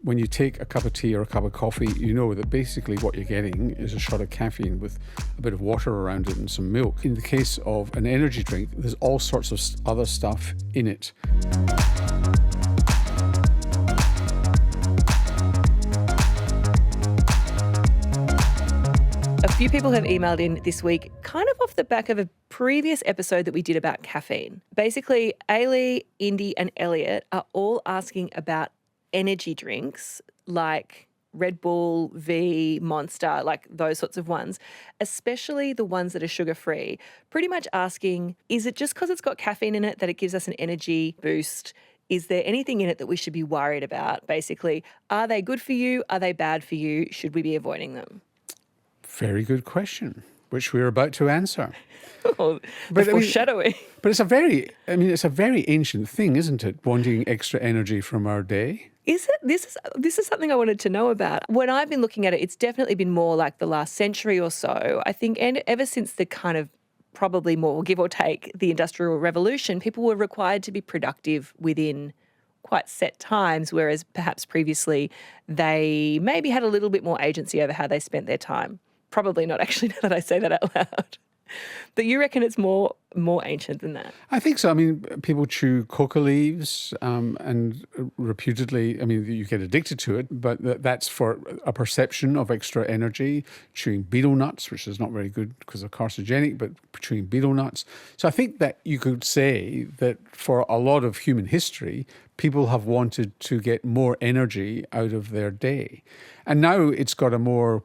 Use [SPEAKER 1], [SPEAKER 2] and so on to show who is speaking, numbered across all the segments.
[SPEAKER 1] when you take a cup of tea or a cup of coffee, you know that basically what you're getting is a shot of caffeine with a bit of water around it and some milk. In the case of an energy drink, there's all sorts of other stuff in it.
[SPEAKER 2] A few people have emailed in this week, kind of off the back of a previous episode that we did about caffeine. Basically, Ailey, Indy and Elliot are all asking about energy drinks like Red Bull, V, Monster, like those sorts of ones, especially the ones that are sugar-free, pretty much asking, is it just because it's got caffeine in it that it gives us an energy boost? Is there anything in it that we should be worried about? Basically, are they good for you? Are they bad for you? Should we be avoiding them?
[SPEAKER 1] Very good question, which we're about to answer.
[SPEAKER 2] Oh, but foreshadowing.
[SPEAKER 1] But it's a very ancient thing, isn't it? Wanting extra energy from our day.
[SPEAKER 2] Is it? This is something I wanted to know about. When I've been looking at it, it's definitely been more like the last century or so. I think ever since the kind of probably more, give or take, the Industrial Revolution, people were required to be productive within quite set times, whereas perhaps previously they maybe had a little bit more agency over how they spent their time. Probably not actually, now that I say that out loud. But you reckon it's more ancient than that?
[SPEAKER 1] I think so. I mean, people chew coca leaves and reputedly, I mean, you get addicted to it, but that's for a perception of extra energy. Chewing betel nuts, which is not very good because they're carcinogenic, but chewing betel nuts. So I think that you could say that for a lot of human history, people have wanted to get more energy out of their day. And now it's got a more...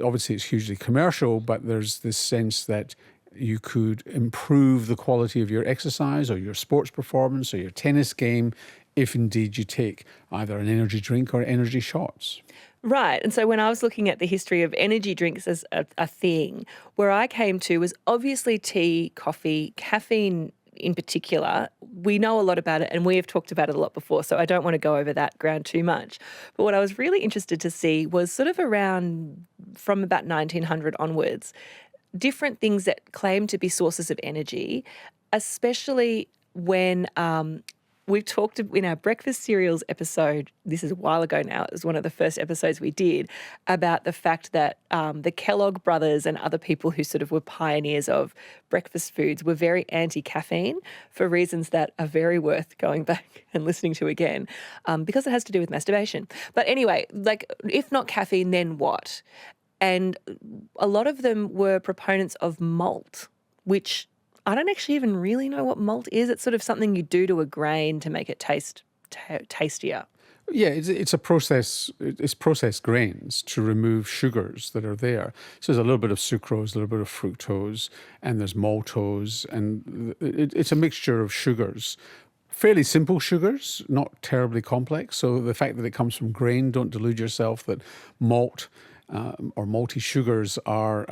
[SPEAKER 1] obviously it's hugely commercial, but there's this sense that you could improve the quality of your exercise or your sports performance or your tennis game if indeed you take either an energy drink or energy shots.
[SPEAKER 2] Right. And so when I was looking at the history of energy drinks as a thing, where I came to was obviously tea, coffee, caffeine in particular. We know a lot about it and we have talked about it a lot before, so I don't want to go over that ground too much. But what I was really interested to see was sort of around from about 1900 onwards, different things that claim to be sources of energy, especially when we've talked in our breakfast cereals episode, this is a while ago now, it was one of the first episodes we did, about the fact that the Kellogg brothers and other people who sort of were pioneers of breakfast foods were very anti-caffeine for reasons that are very worth going back and listening to again, because it has to do with masturbation. But anyway, like, if not caffeine, then what? And a lot of them were proponents of malt, which I don't actually even really know what malt is. It's sort of something you do to a grain to make it taste tastier.
[SPEAKER 1] Yeah, it's a process. It's processed grains to remove sugars that are there. So there's a little bit of sucrose, a little bit of fructose, and there's maltose, and it's a mixture of sugars. Fairly simple sugars, not terribly complex. So the fact that it comes from grain, don't delude yourself that malt or malty sugars are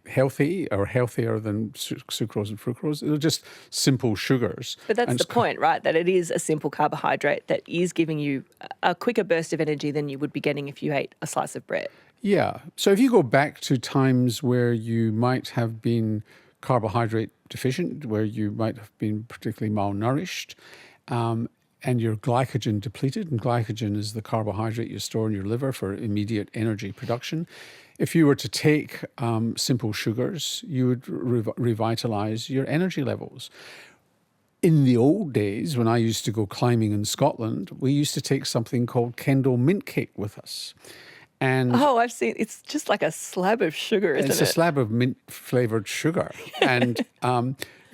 [SPEAKER 1] healthy or healthier than sucrose and fructose. They're just simple sugars.
[SPEAKER 2] But that's the point, right? That it is a simple carbohydrate that is giving you a quicker burst of energy than you would be getting if you ate a slice of bread.
[SPEAKER 1] Yeah. So if you go back to times where you might have been carbohydrate deficient, where you might have been particularly malnourished, and your glycogen depleted, and glycogen is the carbohydrate you store in your liver for immediate energy production. If you were to take simple sugars, you would revitalize your energy levels. In the old days, when I used to go climbing in Scotland, we used to take something called Kendal mint cake with us. And
[SPEAKER 2] I've seen, it's just like a slab of sugar, isn't it?
[SPEAKER 1] It's a slab of mint-flavoured sugar.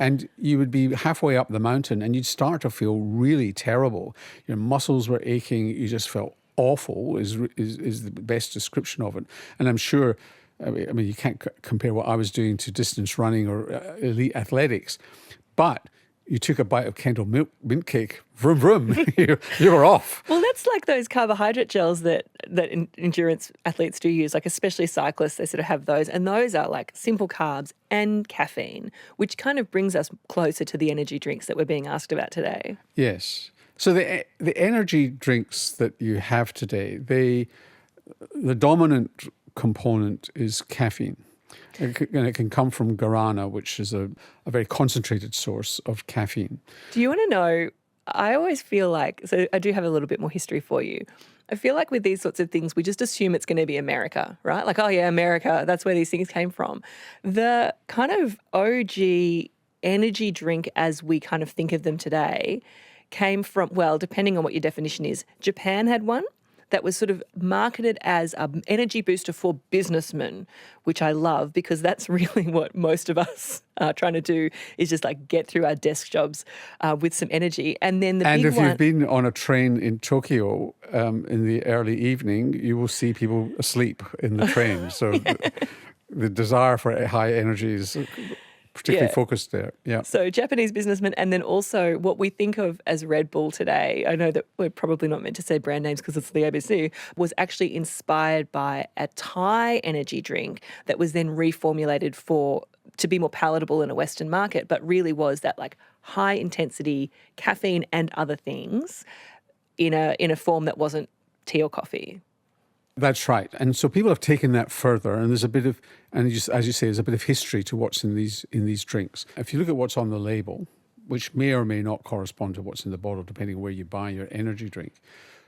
[SPEAKER 1] And you would be halfway up the mountain and you'd start to feel really terrible. Your muscles were aching. You just felt awful is the best description of it. And I'm sure, I mean, you can't compare what I was doing to distance running or elite athletics, but you took a bite of Kendal mint cake, vroom, vroom, you were off.
[SPEAKER 2] Well, that's like those carbohydrate gels that endurance athletes do use, like especially cyclists, they sort of have those. And those are like simple carbs and caffeine, which kind of brings us closer to the energy drinks that we're being asked about today.
[SPEAKER 1] Yes. So the energy drinks that you have today, the dominant component is caffeine. It can come from guarana, which is a very concentrated source of caffeine.
[SPEAKER 2] Do you want to know I always feel like, so I do have a little bit more history for you. I feel like with these sorts of things, we just assume it's going to be America, right? Like, oh yeah, America, that's where these things came from. The kind of OG energy drink as we kind of think of them today came from, well, depending on what your definition is, Japan had one that was sort of marketed as an energy booster for businessmen, which I love because that's really what most of us are trying to do, is just like get through our desk jobs with some energy. And then the
[SPEAKER 1] And
[SPEAKER 2] big
[SPEAKER 1] if
[SPEAKER 2] one,
[SPEAKER 1] you've been on a train in Tokyo in the early evening, you will see people asleep in the train. So the desire for high energy is particularly
[SPEAKER 2] Yeah.
[SPEAKER 1] focused there. Yeah.
[SPEAKER 2] So Japanese businessmen, and then also what we think of as Red Bull today, I know that we're probably not meant to say brand names because it's the ABC, was actually inspired by a Thai energy drink that was then reformulated to be more palatable in a Western market, but really was that like high intensity caffeine and other things in a form that wasn't tea or coffee.
[SPEAKER 1] That's right. And so people have taken that further, and there's a bit of, and just, as you say, there's a bit of history to what's in these drinks. If you look at what's on the label, which may or may not correspond to what's in the bottle, depending on where you buy your energy drink,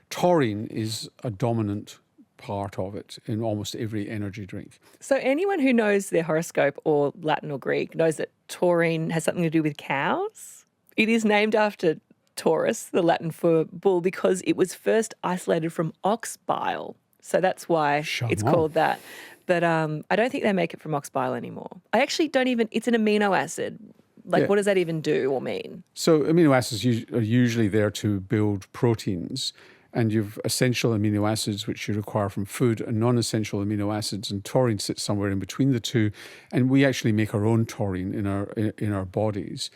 [SPEAKER 1] taurine is a dominant part of it in almost every energy drink.
[SPEAKER 2] So anyone who knows their horoscope or Latin or Greek knows that taurine has something to do with cows. It is named after Taurus, the Latin for bull, because it was first isolated from ox bile. So that's why it's
[SPEAKER 1] Charmant.
[SPEAKER 2] called that. But I don't think they make it from ox bile anymore. I actually don't even, it's an amino acid. Like,
[SPEAKER 1] Yeah.
[SPEAKER 2] what does that even do or mean?
[SPEAKER 1] So amino acids are usually there to build proteins, and you've essential amino acids which you require from food and non-essential amino acids, and taurine sits somewhere in between the two, and we actually make our own taurine in our bodies.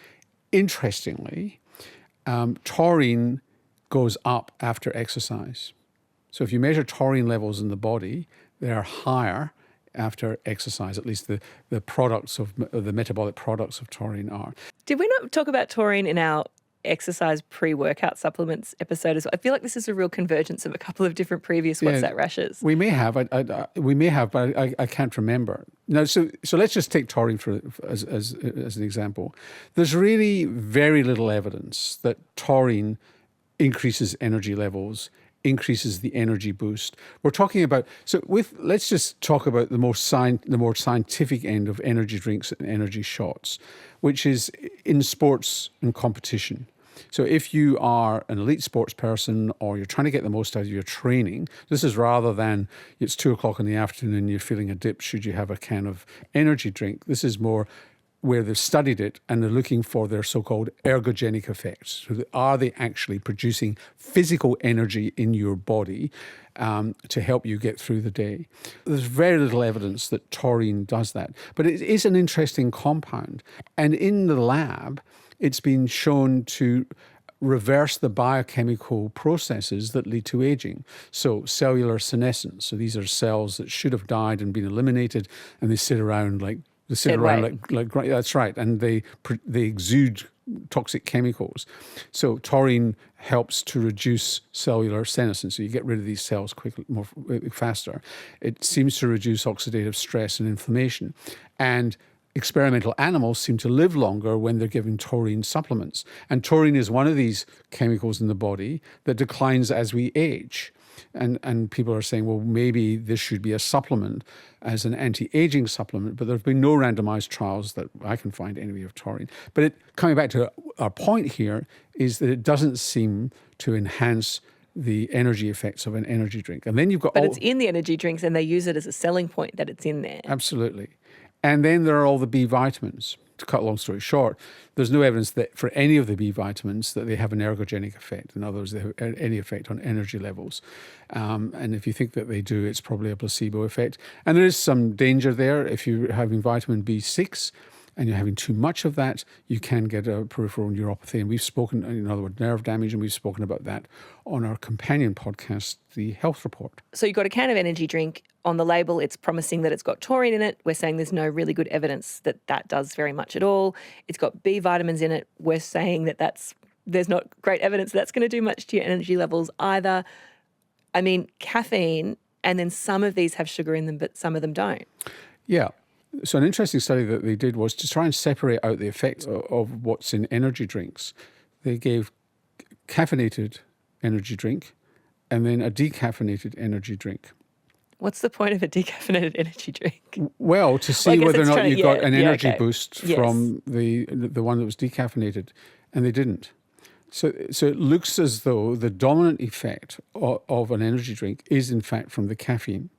[SPEAKER 1] Interestingly, taurine goes up after exercise. So if you measure taurine levels in the body, they are higher after exercise. At least the products of the metabolic products of taurine are.
[SPEAKER 2] Did we not talk about taurine in our exercise pre-workout supplements episode as well? I feel like this is a real convergence of a couple of different previous What's That Rashes.
[SPEAKER 1] We may have. We may have, but I can't remember. Now, so let's just take taurine as an example. There's really very little evidence that taurine increases energy levels, increases the energy boost. We're talking about, let's just talk about the more scientific end of energy drinks and energy shots, which is in sports and competition. So if you are an elite sports person or you're trying to get the most out of your training, this is rather than it's 2:00 in the afternoon and you're feeling a dip, should you have a can of energy drink? This is more where they've studied it and they're looking for their so-called ergogenic effects. So are they actually producing physical energy in your body to help you get through the day? There's very little evidence that taurine does that, but it is an interesting compound. And in the lab, it's been shown to reverse the biochemical processes that lead to aging. So cellular senescence. So these are cells that should have died and been eliminated, and they sit around like that's right, and they exude toxic chemicals. So taurine helps to reduce cellular senescence. So you get rid of these cells faster. It seems to reduce oxidative stress and inflammation. And experimental animals seem to live longer when they're given taurine supplements. And taurine is one of these chemicals in the body that declines as we age. And people are saying, well, maybe this should be a supplement as an anti-aging supplement, but there have been no randomized trials that I can find anyway of taurine. But coming back to our point here is that it doesn't seem to enhance the energy effects of an energy drink. And then you've got
[SPEAKER 2] But it's in the energy drinks and they use it as a selling point that it's in there.
[SPEAKER 1] Absolutely. And then there are all the B vitamins. To cut a long story short, there's no evidence that for any of the B vitamins that they have an ergogenic effect. In other words, they have any effect on energy levels. And if you think that they do, it's probably a placebo effect. And there is some danger there. If you're having vitamin B6 and you're having too much of that, you can get a peripheral neuropathy. And we've spoken, in other words, nerve damage, and we've spoken about that on our companion podcast, The Health Report.
[SPEAKER 2] So you've got a can of energy drink. On the label, it's promising that it's got taurine in it. We're saying there's no really good evidence that that does very much at all. It's got B vitamins in it. We're saying that there's not great evidence that's going to do much to your energy levels either. I mean, caffeine, and then some of these have sugar in them, but some of them don't.
[SPEAKER 1] Yeah. So an interesting study that they did was to try and separate out the effects of what's in energy drinks. They gave caffeinated energy drink and then a decaffeinated energy drink.
[SPEAKER 2] What's the point of a decaffeinated energy drink?
[SPEAKER 1] Well, to
[SPEAKER 2] I
[SPEAKER 1] see
[SPEAKER 2] guess
[SPEAKER 1] whether or
[SPEAKER 2] it's
[SPEAKER 1] not
[SPEAKER 2] trying
[SPEAKER 1] you
[SPEAKER 2] to-
[SPEAKER 1] got
[SPEAKER 2] yeah,
[SPEAKER 1] an
[SPEAKER 2] yeah,
[SPEAKER 1] energy
[SPEAKER 2] okay.
[SPEAKER 1] boost
[SPEAKER 2] Yes.
[SPEAKER 1] from the one that was decaffeinated, and they didn't. So it looks as though the dominant effect of an energy drink is in fact from the caffeine.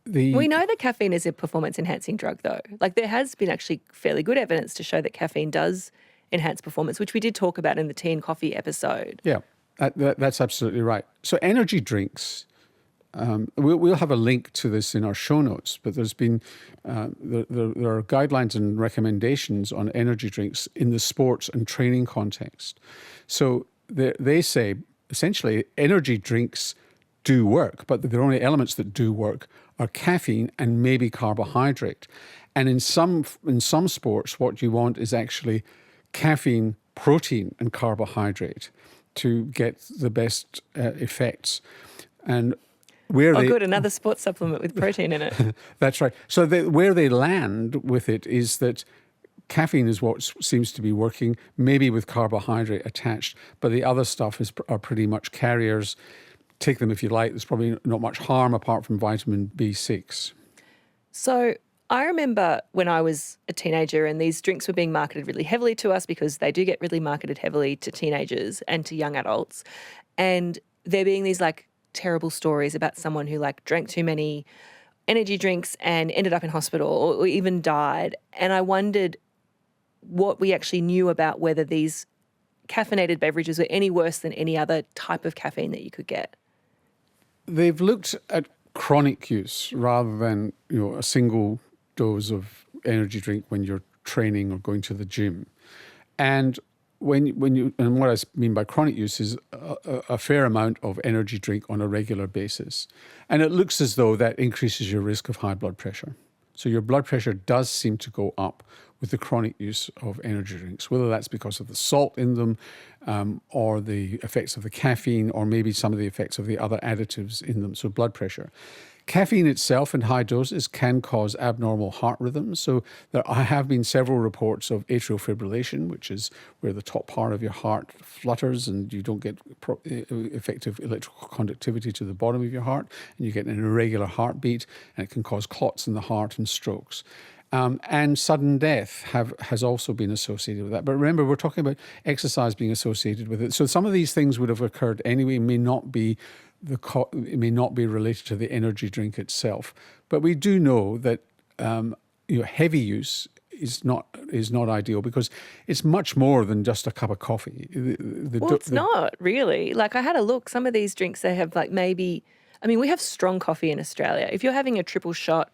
[SPEAKER 2] We know that caffeine is a performance-enhancing drug, though. Like, there has been actually fairly good evidence to show that caffeine does enhance performance, which we did talk about in the tea and coffee episode.
[SPEAKER 1] Yeah, that's absolutely right. So energy drinks, we'll have a link to this in our show notes, but there's been, there are guidelines and recommendations on energy drinks in the sports and training context. So they say, essentially, energy drinks do work, but the only elements that do work are caffeine and maybe carbohydrate. And in some sports, what you want is actually caffeine, protein, and carbohydrate to get the best effects. And where
[SPEAKER 2] Oh,
[SPEAKER 1] they,
[SPEAKER 2] good, another sports supplement with protein in it.
[SPEAKER 1] that's right. So where they land with it is that caffeine is what seems to be working, maybe with carbohydrate attached, but the other stuff are pretty much carriers. Take them if you like. There's probably not much harm apart from vitamin B6.
[SPEAKER 2] So I remember when I was a teenager and these drinks were being marketed really heavily to us, because they do get really marketed heavily to teenagers and to young adults. And there being these like terrible stories about someone who like drank too many energy drinks and ended up in hospital or even died. And I wondered what we actually knew about whether these caffeinated beverages were any worse than any other type of caffeine that you could get.
[SPEAKER 1] They've looked at chronic use rather than a single dose of energy drink when you're training or going to the gym. And what I mean by chronic use is a fair amount of energy drink on a regular basis. And it looks as though that increases your risk of high blood pressure. So your blood pressure does seem to go up with the chronic use of energy drinks, whether that's because of the salt in them or the effects of the caffeine or maybe some of the effects of the other additives in them, so blood pressure. Caffeine itself in high doses can cause abnormal heart rhythms. So there have been several reports of atrial fibrillation, which is where the top part of your heart flutters and you don't get effective electrical conductivity to the bottom of your heart, and you get an irregular heartbeat, and it can cause clots in the heart and strokes. And sudden death has also been associated with that. But remember, we're talking about exercise being associated with it. So some of these things would have occurred anyway, it may not be related to the energy drink itself. But we do know that heavy use is not ideal, because it's much more than just a cup of coffee.
[SPEAKER 2] It's not really. Like, I had a look. Some of these drinks, they have like maybe, I mean, we have strong coffee in Australia. If you're having a triple shot,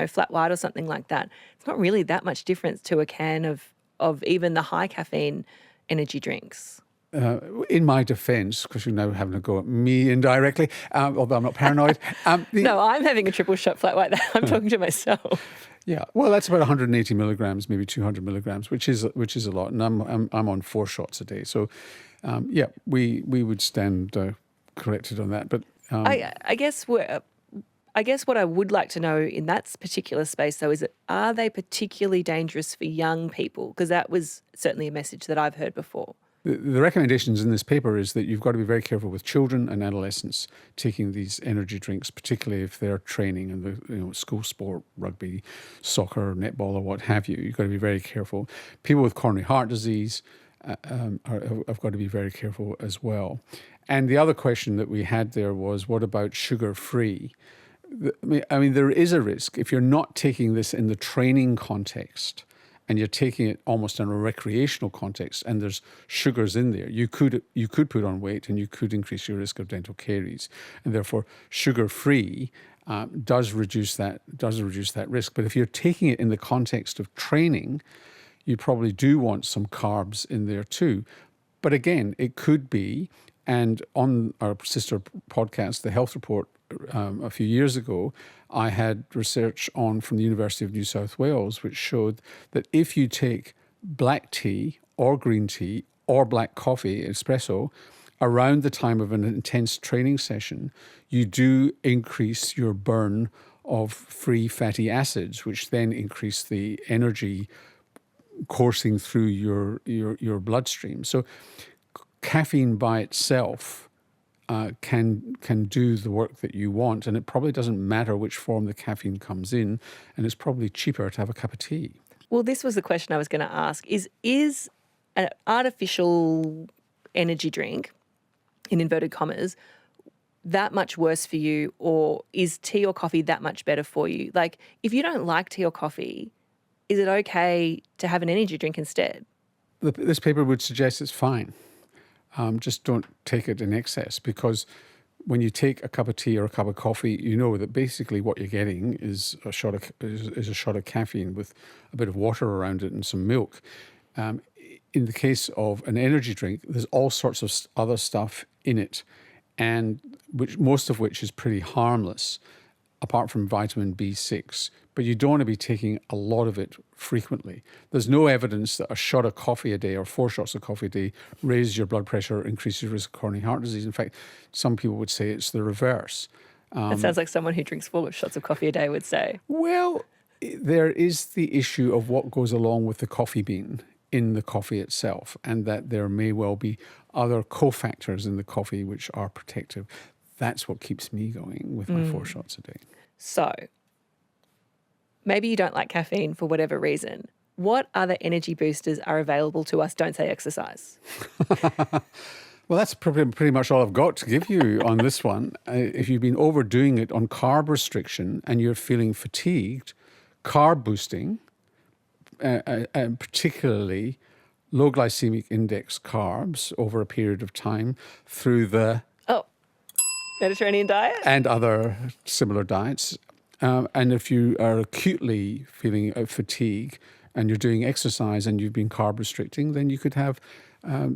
[SPEAKER 2] flat white or something like that, it's not really that much difference to a can of even the high caffeine energy drinks.
[SPEAKER 1] In my defence, because you're now having a go at me indirectly, although I'm not paranoid.
[SPEAKER 2] No, I'm having a triple shot flat white. I'm talking to myself.
[SPEAKER 1] Yeah, well, that's about 180 milligrams, maybe 200 milligrams, which is a lot, and I'm on 4 shots a day. So, we would stand corrected on that. But
[SPEAKER 2] I guess what I would like to know in that particular space, though, is that are they particularly dangerous for young people? Because that was certainly a message that I've heard before.
[SPEAKER 1] The recommendations in this paper is that you've got to be very careful with children and adolescents taking these energy drinks, particularly if they're training in the school sport, rugby, soccer, netball, or what have you. You've got to be very careful. People with coronary heart disease have got to be very careful as well. And the other question that we had there was, what about sugar-free? I mean, there is a risk if you're not taking this in the training context and you're taking it almost in a recreational context, and there's sugars in there, you could put on weight and you could increase your risk of dental caries. And therefore, sugar-free does reduce that risk. But if you're taking it in the context of training, you probably do want some carbs in there too. But again, it could be, and on our sister podcast, The Health Report, a few years ago, I had research from the University of New South Wales, which showed that if you take black tea or green tea or black coffee, espresso, around the time of an intense training session, you do increase your burn of free fatty acids, which then increase the energy coursing through your bloodstream. So caffeine by itself can do the work that you want, and it probably doesn't matter which form the caffeine comes in, and it's probably cheaper to have a cup of tea.
[SPEAKER 2] Well, this was the question I was going to ask. Is an artificial energy drink, in inverted commas, that much worse for you, or is tea or coffee that much better for you? Like, if you don't like tea or coffee, is it okay to have an energy drink instead?
[SPEAKER 1] This paper would suggest it's fine. Just don't take it in excess, because when you take a cup of tea or a cup of coffee, you know that basically what you're getting is a shot of caffeine with a bit of water around it and some milk. In the case of an energy drink, there's all sorts of other stuff in it, and most of which is pretty harmless, apart from vitamin B6. But you don't want to be taking a lot of it frequently. There's no evidence that a shot of coffee a day or 4 shots of coffee a day raises your blood pressure or increases your risk of coronary heart disease. In fact, some people would say it's the reverse.
[SPEAKER 2] That sounds like someone who drinks 4 shots of coffee a day would say.
[SPEAKER 1] Well, there is the issue of what goes along with the coffee bean in the coffee itself, and that there may well be other cofactors in the coffee which are protective. That's what keeps me going with my 4 shots a day.
[SPEAKER 2] So, maybe you don't like caffeine for whatever reason. What other energy boosters are available to us? Don't say exercise.
[SPEAKER 1] Well, that's pretty much all I've got to give you on this one. If you've been overdoing it on carb restriction and you're feeling fatigued, carb boosting, and particularly low glycemic index carbs over a period of time through the
[SPEAKER 2] Mediterranean diet?
[SPEAKER 1] and other similar diets. And if you are acutely feeling fatigue and you're doing exercise and you've been carb restricting, then you could have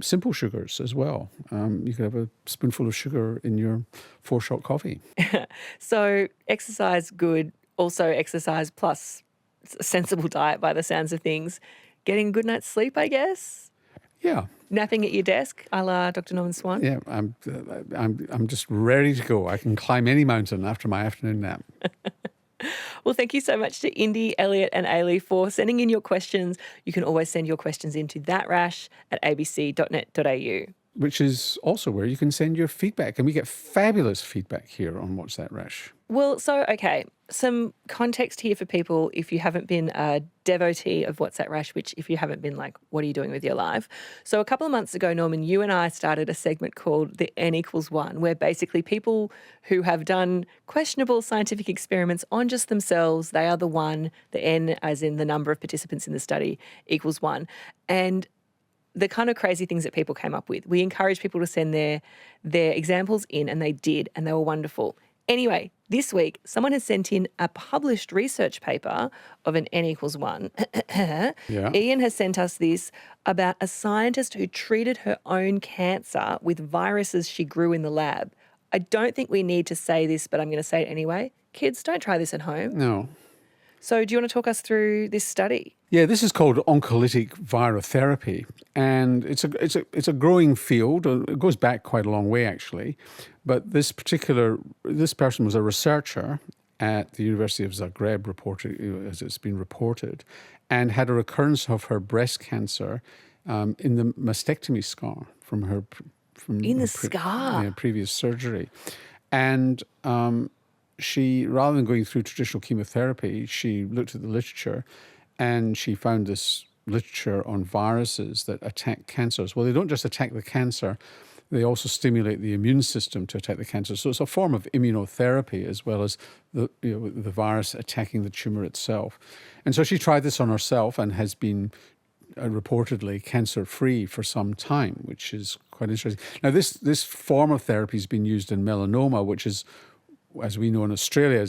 [SPEAKER 1] simple sugars as well. You could have a spoonful of sugar in your 4-shot coffee.
[SPEAKER 2] So exercise, good. Also exercise plus a sensible diet by the sounds of things. Getting a good night's sleep, I guess.
[SPEAKER 1] Yeah.
[SPEAKER 2] Napping at your desk, a la Dr. Norman Swan.
[SPEAKER 1] Yeah, I'm just ready to go. I can climb any mountain after my afternoon nap.
[SPEAKER 2] Well, thank you so much to Indy, Elliot and Ailey for sending in your questions. You can always send your questions into thatrash@abc.net.au.
[SPEAKER 1] Which is also where you can send your feedback. And we get fabulous feedback here on What's That Rash.
[SPEAKER 2] Well, so, okay, some context here for people if you haven't been a devotee of What's That Rash, which if you haven't been, like, what are you doing with your life? So a couple of months ago, Norman, you and I started a segment called the N=1, where basically people who have done questionable scientific experiments on just themselves, they are the one, the N as in the number of participants in the study equals 1. And the kind of crazy things that people came up with. We encouraged people to send their examples in, and they did, and they were wonderful. Anyway, this week, someone has sent in a published research paper of an N=1.
[SPEAKER 1] Yeah.
[SPEAKER 2] Ian has sent us this about a scientist who treated her own cancer with viruses she grew in the lab. I don't think we need to say this, but I'm going to say it anyway. Kids, don't try this at home.
[SPEAKER 1] No.
[SPEAKER 2] So do you want to talk us through this study?
[SPEAKER 1] Yeah, this is called oncolytic virotherapy, and it's a growing field. It goes back quite a long way, actually. But this person was a researcher at the University of Zagreb, as it's been reported, and had a recurrence of her breast cancer in the mastectomy scar from her previous surgery, and she, rather than going through traditional chemotherapy, she looked at the literature and she found this literature on viruses that attack cancers. Well, they don't just attack the cancer, they also stimulate the immune system to attack the cancer. So it's a form of immunotherapy as well as the virus attacking the tumour itself. And so she tried this on herself and has been reportedly cancer-free for some time, which is quite interesting. Now, this form of therapy has been used in melanoma, which is, as we know in Australia,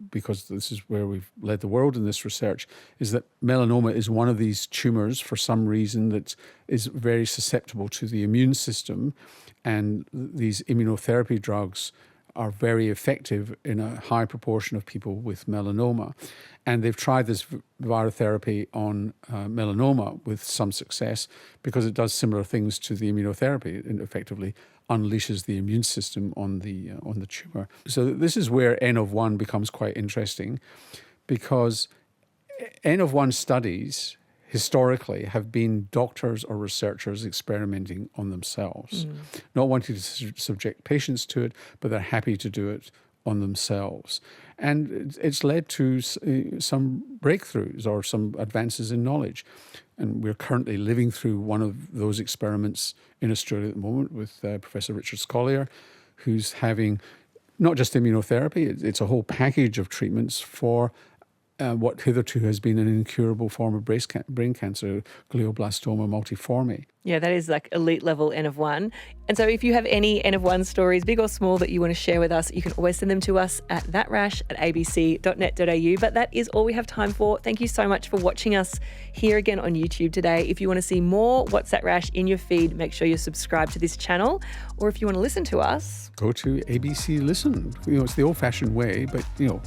[SPEAKER 1] because this is where we've led the world in this research, is that melanoma is one of these tumours for some reason that is very susceptible to the immune system, and these immunotherapy drugs are very effective in a high proportion of people with melanoma. And they've tried this virotherapy on melanoma with some success because it does similar things to the immunotherapy. It effectively unleashes the immune system on the tumour. So this is where N=1 becomes quite interesting, because N=1 studies historically have been doctors or researchers experimenting on themselves, not wanting to subject patients to it, but they're happy to do it on themselves. And it's led to some breakthroughs or some advances in knowledge. And we're currently living through one of those experiments in Australia at the moment with Professor Richard Scolyer, who's having not just immunotherapy, it's a whole package of treatments for what hitherto has been an incurable form of brain cancer, glioblastoma multiforme.
[SPEAKER 2] Yeah, that is like elite level N of 1. And so if you have any N of 1 stories, big or small, that you want to share with us, you can always send them to us at thatrash@abc.net.au. But that is all we have time for. Thank you so much for watching us here again on YouTube today. If you want to see more What's That Rash in your feed, make sure you're subscribed to this channel. Or if you want to listen to us,
[SPEAKER 1] go to ABC Listen. It's the old-fashioned way, but you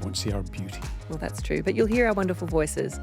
[SPEAKER 1] won't see our beauty.
[SPEAKER 2] Well, that's true, but you'll hear our wonderful voices.